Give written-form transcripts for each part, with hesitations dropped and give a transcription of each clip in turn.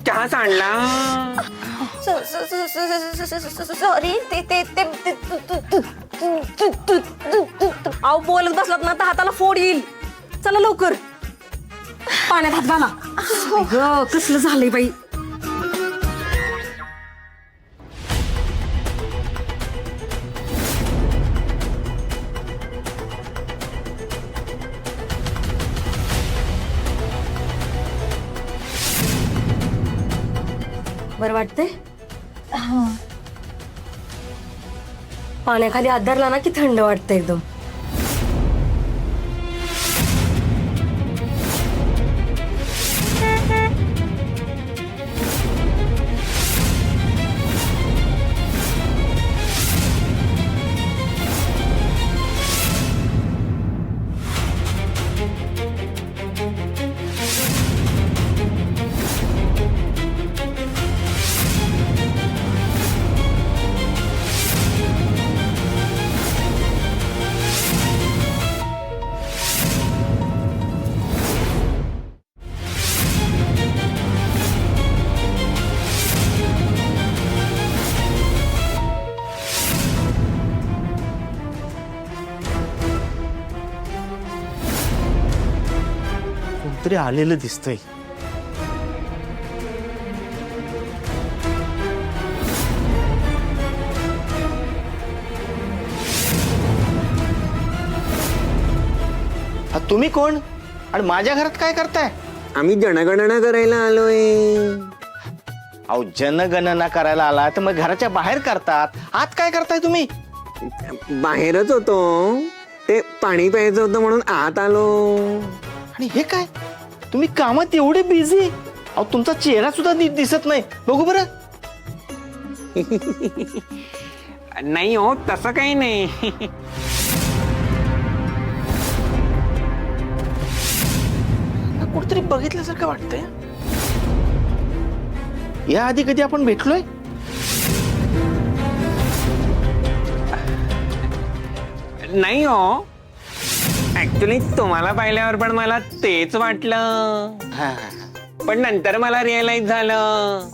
चहा सांडला. सॉरी ते अहो बोलत बसलात ना तर हाताला फोड येईल. चला लवकर पाण्यात हात घाला. ग कसलं झालंय बाई. बरं वाटतंय. पाण्याखाली हात धरला ना की थंड वाटतं एकदम. कोणतरी आलेलं दिसतंय. तुम्ही कोण आणि माझ्या घरात काय करताय? आम्ही जनगणना करायला आलोय. अहो जनगणना करायला आला तर मग घराच्या बाहेर करतात. आत काय करताय तुम्ही? बाहेरच होतो, ते पाणी प्यायचं होतं म्हणून आत आलो. आणि हे काय तुम्ही कामात एवढे बिझी? अहो तुमचा चेहरा सुद्धा नीट दिसत नाही. बघू बरं. नाही हो, तसं काही नाही. कुठतरी बघितल्यासारखं वाटतंय. या आधी कधी आपण भेटलोय? नाही हो, ऍक्च्युली तुम्हाला पाहिल्यावर पण मला तेच वाटलं. पण नंतर मला रिअलाइज झालं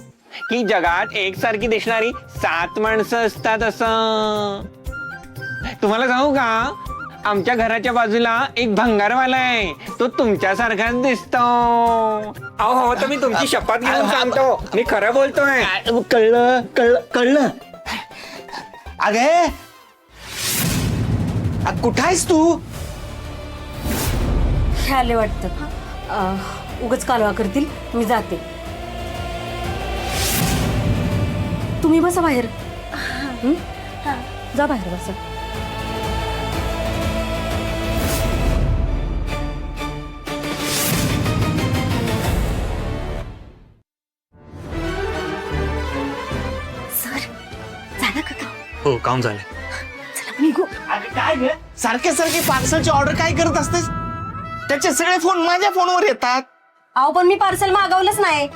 की जगात एकसारखी दिसणारी 7 माणसं असतात असं. तुम्हाला सांगू का, आमच्या घराच्या बाजूला एक भंगारवाला आहे, तो तुमच्यासारखाच दिसतो. अहो तर मी तुमची शपथ घेऊन सांगतो, मी खरं बोलतोय. कळलं कळलं कळलं. अगे कुठं आहेस तू? हे आले वाटतं. उगाच कालवा करतील. मी जाते. तुम्ही बसा बाहेर. जा बाहेर बसा. सर झालं का काम? हो, काम झालं. चला निघू. काय ग सारखे सारखे पार्सलची ऑर्डर काय करत असतेस? त्याचे सगळे फोन माझ्या फोनवर येतात. अहो पण मी पार्सल मागवलंच नाही.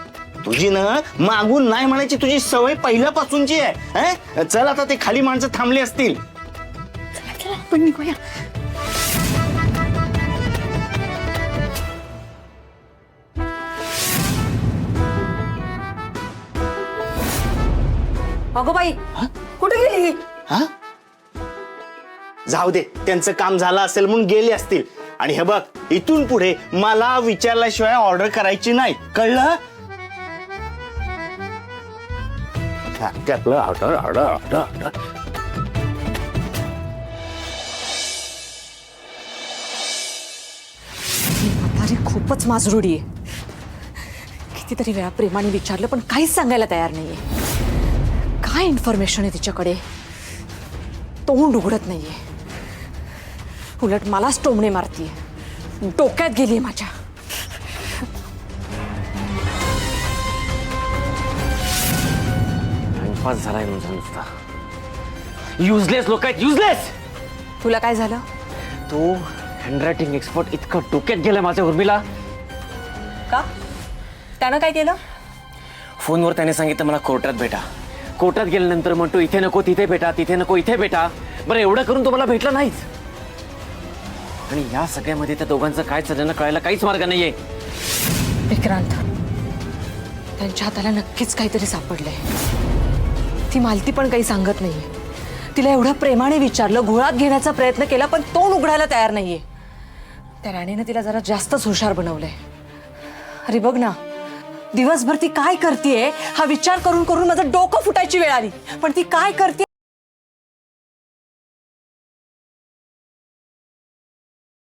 तुझी ना मागून नाही म्हणायची तुझी सवय पहिल्यापासूनची आहे. हं? चल आता ते खाली माणसं थांबली असतील. चला आपण निघूया. अगो बाई कुठे गेली? हा जाऊ दे, त्यांचं काम झालं असेल म्हणून गेले असतील. आणि हे बघ, इथून पुढे मला विचारल्याशिवाय ऑर्डर करायची नाही. कळलं? Order order order. अरे खूपच माजरुडी आहे. कितीतरी वेळा प्रेमाने विचारलं पण काहीच सांगायला तयार नाहीये. काय इन्फॉर्मेशन आहे तिच्याकडे? तोंड उघडत नाहीये. उलट मलाच टोमणे मारतीये. डोक्यात गेलीये माझ्या. टाइमपास झालाय तुमचा नुसता. युजलेस लोक आहेत, युजलेस. तुला काय झालं? तो हँडरायटिंग एक्सपर्ट इतकं डोक्यात गेलं माझ्या उर्मिला. का? त्यानं काय केलं? फोनवर त्याने सांगितलं मला कोर्टात भेटा. कोर्टात गेल्यानंतर म्हणतो इथे नको तिथे भेटा, तिथे नको इथे भेटा. बरं एवढं करून तो मला भेटला नाहीच. आणि या सगळ्यामध्ये त्या दोघांचं काय चाललं कळायला काहीच मार्ग नाहीये. विक्रांत, त्यांच्या हाताला नक्कीच काहीतरी सापडलंय. ती मालती पण काही सांगत नाहीये. तिला एवढं प्रेमाने विचारलं, घोळात घेण्याचा प्रयत्न केला, पण तोंड उघडायला तयार नाहीये. त्या राणीनं तिला जरा जास्तच हुशार बनवलंय. अरे बघ ना, दिवसभर ती काय करतेय हा विचार करून करून माझं डोकं फुटायची वेळ आली. पण ती काय करते